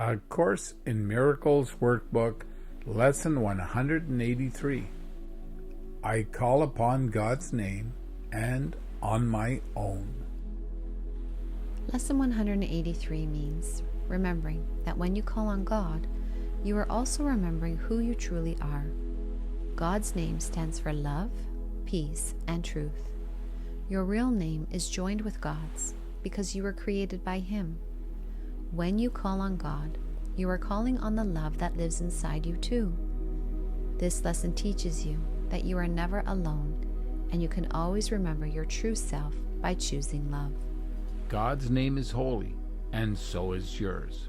A Course in Miracles Workbook, Lesson 183. I call upon God's name and on my own. Lesson 183 means remembering that when you call on God, you are also remembering who you truly are. God's name stands for love, peace, and truth. Your real name is joined with God's because you were created by Him. When you call on God, you are calling on the love that lives inside you too. This lesson teaches you that you are never alone and you can always remember your true self by choosing love. God's name is holy, and so is yours.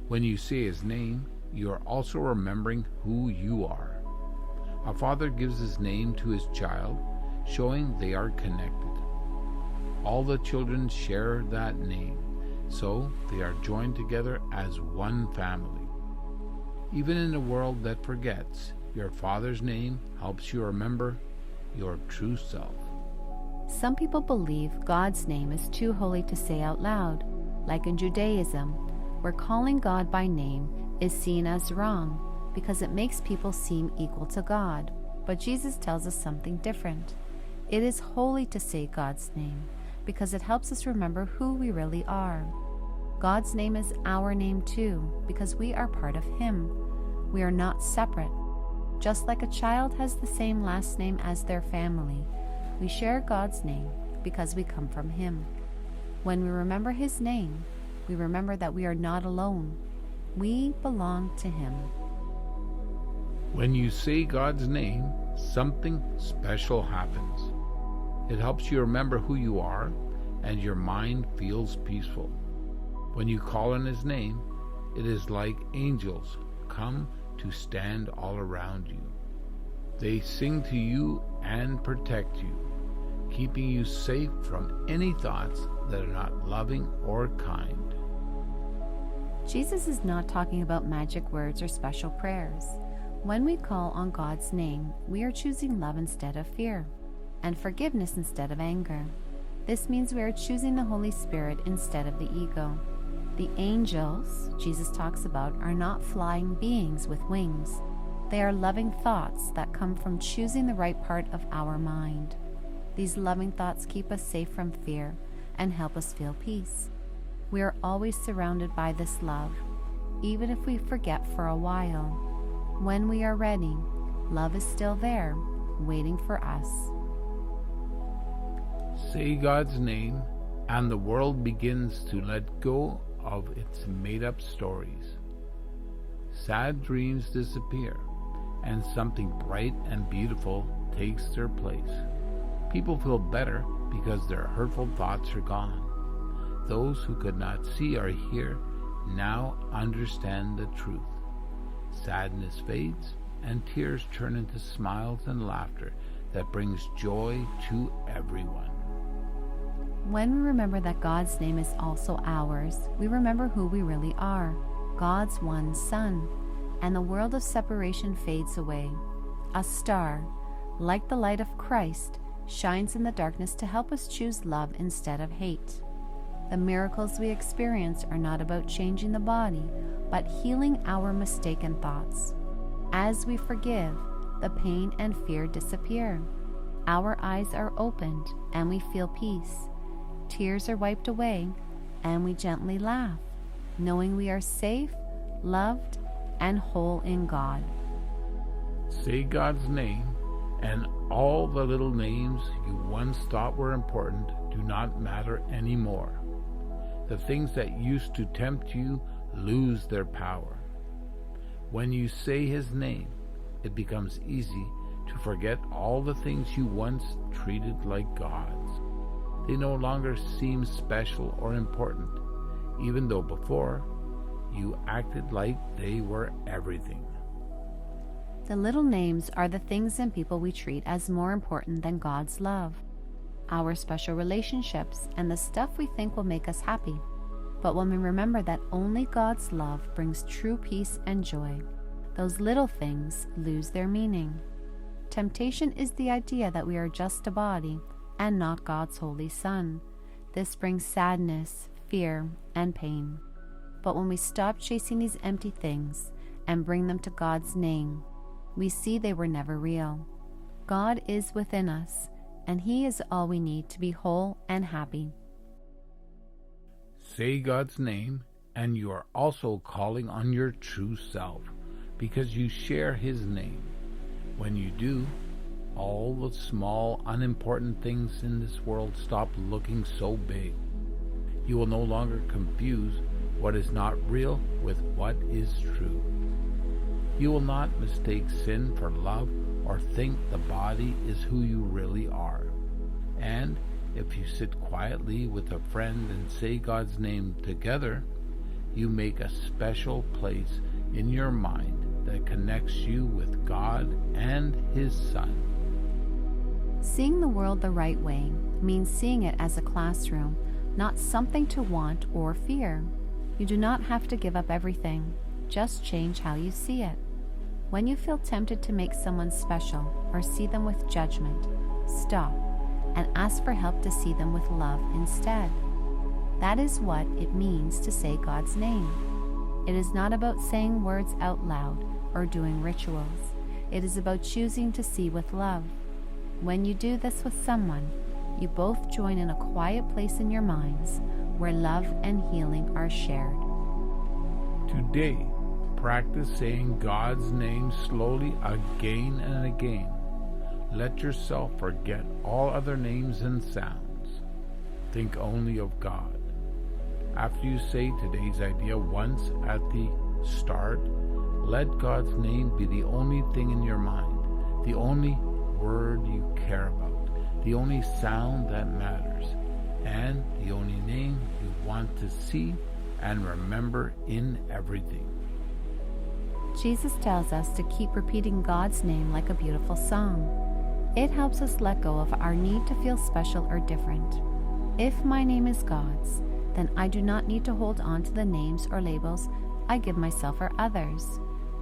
When you say His name, you are also remembering who you are. A father gives his name to his child, showing they are connected. All the children share that name, so they are joined together as one family. Even in a world that forgets, your Father's name helps you remember your true self. Some people believe God's name is too holy to say out loud. Like in Judaism, where calling God by name is seen as wrong because it makes people seem equal to God. But Jesus tells us something different. It is holy to say God's name because it helps us remember who we really are. God's name is our name too, because we are part of Him. We are not separate. Just like a child has the same last name as their family, we share God's name because we come from Him. When we remember His name, we remember that we are not alone. We belong to Him. When you say God's name, something special happens. It helps you remember who you are, and your mind feels peaceful. When you call on His name, it is like angels come to stand all around you. They sing to you and protect you, keeping you safe from any thoughts that are not loving or kind. Jesus is not talking about magic words or special prayers. When we call on God's name, we are choosing love instead of fear, and forgiveness instead of anger. This means we are choosing the Holy Spirit instead of the ego. The angels Jesus talks about are not flying beings with wings. They are loving thoughts that come from choosing the right part of our mind. These loving thoughts keep us safe from fear and help us feel peace. We are always surrounded by this love, even if we forget for a while. When we are ready, love is still there, waiting for us. Say God's name, and the world begins to let go of its made-up stories. Sad dreams disappear, and something bright and beautiful takes their place. People feel better because their hurtful thoughts are gone. Those who could not see or hear now understand the truth. Sadness fades, and tears turn into smiles and laughter that brings joy to everyone. When we remember that God's name is also ours, we remember who we really are, God's one Son, and the world of separation fades away. A star, like the light of Christ, shines in the darkness to help us choose love instead of hate. The miracles we experience are not about changing the body, but healing our mistaken thoughts. As we forgive, the pain and fear disappear. Our eyes are opened and we feel peace. Tears are wiped away, and we gently laugh, knowing we are safe, loved, and whole in God. Say God's name, and all the little names you once thought were important do not matter anymore. The things that used to tempt you lose their power. When you say His name, it becomes easy to forget all the things you once treated like gods. They no longer seem special or important, even though before you acted like they were everything. The little names are the things and people we treat as more important than God's love, our special relationships, and the stuff we think will make us happy. But when we remember that only God's love brings true peace and joy, those little things lose their meaning. Temptation is the idea that we are just a body and not God's holy Son. This brings sadness, fear, and pain. But when we stop chasing these empty things and bring them to God's name, we see they were never real. God is within us, and He is all we need to be whole and happy. Say God's name, and you are also calling on your true self, because you share His name. When you do, all the small, unimportant things in this world stop looking so big. You will no longer confuse what is not real with what is true. You will not mistake sin for love or think the body is who you really are. And if you sit quietly with a friend and say God's name together, you make a special place in your mind that connects you with God and His Son. Seeing the world the right way means seeing it as a classroom, not something to want or fear. You do not have to give up everything. Just change how you see it. When you feel tempted to make someone special or see them with judgment, stop and ask for help to see them with love instead. That is what it means to say God's name. It is not about saying words out loud or doing rituals. It is about choosing to see with love. When you do this with someone, you both join in a quiet place in your minds where love and healing are shared. Today, practice saying God's name slowly again and again. Let yourself forget all other names and sounds. Think only of God. After you say today's idea once at the start, let God's name be the only thing in your mind, the only word you care about, the only sound that matters, and the only name you want to see and remember in everything. Jesus tells us to keep repeating God's name like a beautiful song. It helps us let go of our need to feel special or different. If my name is God's, then I do not need to hold on to the names or labels I give myself or others.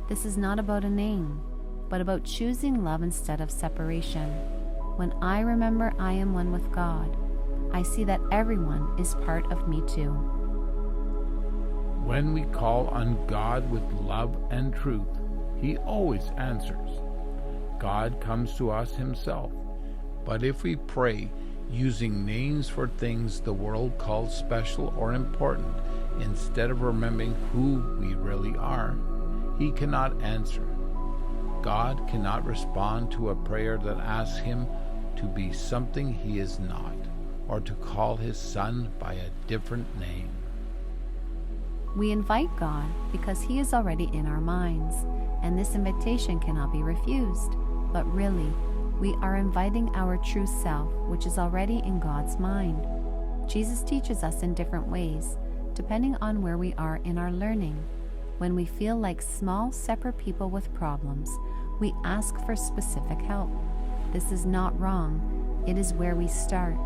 This is not about a name, but about choosing love instead of separation. When I remember I am one with God, I see that everyone is part of me too. When we call on God with love and truth, He always answers. God comes to us Himself. But if we pray using names for things the world calls special or important, instead of remembering who we really are, He cannot answer. God cannot respond to a prayer that asks Him to be something He is not, or to call His Son by a different name. We invite God because He is already in our minds, and this invitation cannot be refused. But really, we are inviting our true self, which is already in God's mind. Jesus teaches us in different ways, depending on where we are in our learning. When we feel like small, separate people with problems, we ask for specific help. This is not wrong. It is where we start.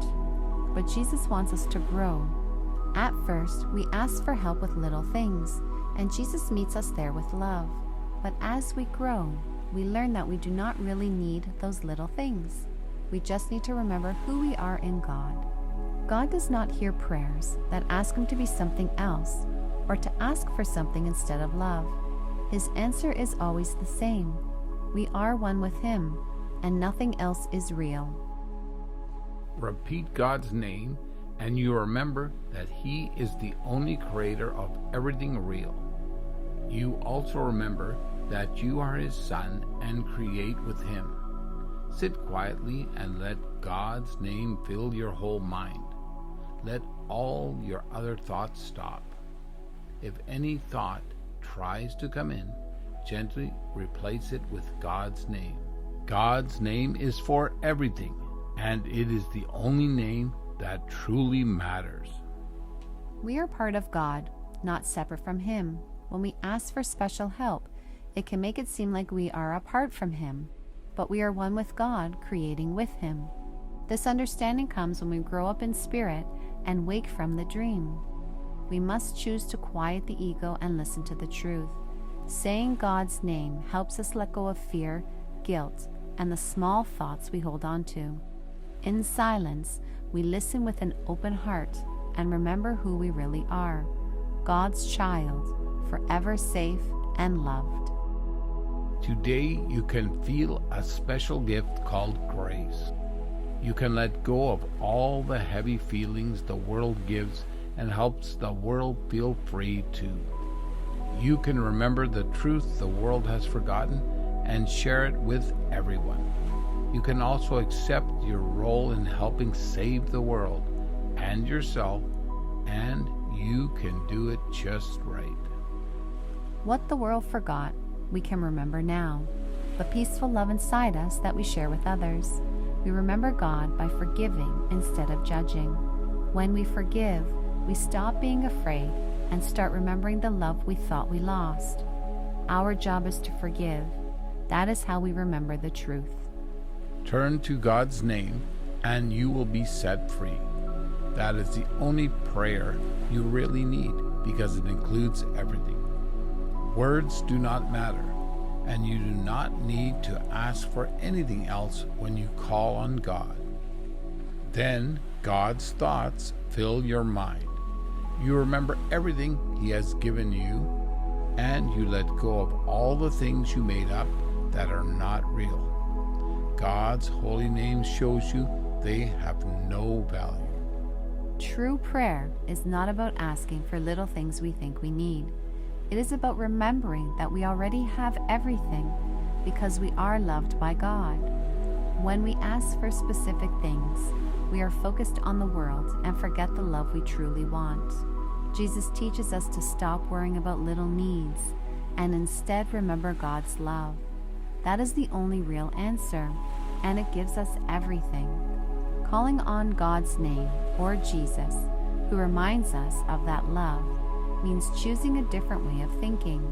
But Jesus wants us to grow. At first, we ask for help with little things, and Jesus meets us there with love. But as we grow, we learn that we do not really need those little things. We just need to remember who we are in God. God does not hear prayers that ask Him to be something else or to ask for something instead of love. His answer is always the same. We are one with Him, and nothing else is real. Repeat God's name, and you remember that He is the only creator of everything real. You also remember that you are His Son and create with Him. Sit quietly and let God's name fill your whole mind. Let all your other thoughts stop. If any thought tries to come in, gently replace it with God's name. God's name is for everything, and it is the only name that truly matters. We are part of God, not separate from Him. When we ask for special help, it can make it seem like we are apart from Him, but we are one with God, creating with Him. This understanding comes when we grow up in spirit and wake from the dream. We must choose to quiet the ego and listen to the truth. Saying God's name helps us let go of fear, guilt, and the small thoughts we hold on to. In silence, we listen with an open heart and remember who we really are. God's child, forever safe and loved. Today you can feel a special gift called grace. You can let go of all the heavy feelings the world gives and helps the world feel free too. You can remember the truth the world has forgotten and share it with everyone. You can also accept your role in helping save the world and yourself, and you can do it just right. What the world forgot, we can remember now. The peaceful love inside us that we share with others. We remember God by forgiving instead of judging. When we forgive, we stop being afraid and start remembering the love we thought we lost. Our job is to forgive. That is how we remember the truth. Turn to God's name and you will be set free. That is the only prayer you really need because it includes everything. Words do not matter, and you do not need to ask for anything else when you call on God. Then God's thoughts fill your mind. You remember everything He has given you, and you let go of all the things you made up that are not real. God's holy name shows you they have no value. True prayer is not about asking for little things we think we need. It is about remembering that we already have everything because we are loved by God. When we ask for specific things, we are focused on the world and forget the love we truly want. Jesus teaches us to stop worrying about little needs and instead remember God's love. That is the only real answer, and it gives us everything. Calling on God's name, or Jesus, who reminds us of that love, means choosing a different way of thinking.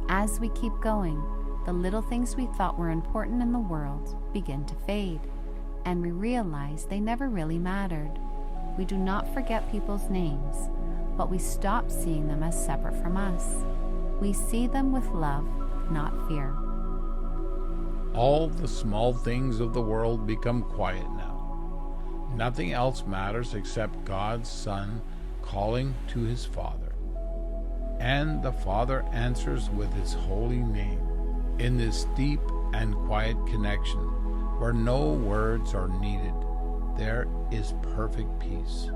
As we keep going, the little things we thought were important in the world begin to fade, and we realize they never really mattered. We do not forget people's names, but we stop seeing them as separate from us. We see them with love, not fear. All the small things of the world become quiet now. Nothing else matters except God's Son calling to His Father. And the Father answers with His holy name. In this deep and quiet connection, where no words are needed, there is perfect peace.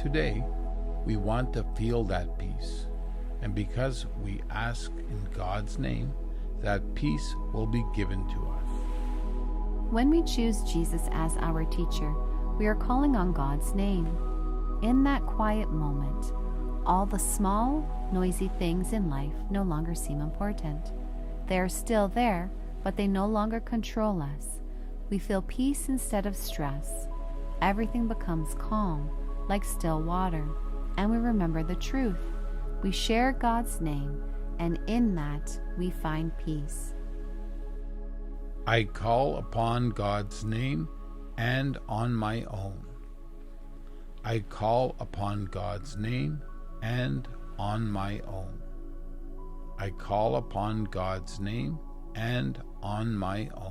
Today, we want to feel that peace. And because we ask in God's name, that peace will be given to us. When we choose Jesus as our teacher, we are calling on God's name. In that quiet moment, all the small, noisy things in life no longer seem important. They are still there, but they no longer control us. We feel peace instead of stress. Everything becomes calm, like still water, and we remember the truth. We share God's name, and in that we find peace. I call upon God's name and on my own. I call upon God's name and on my own. I call upon God's name and on my own.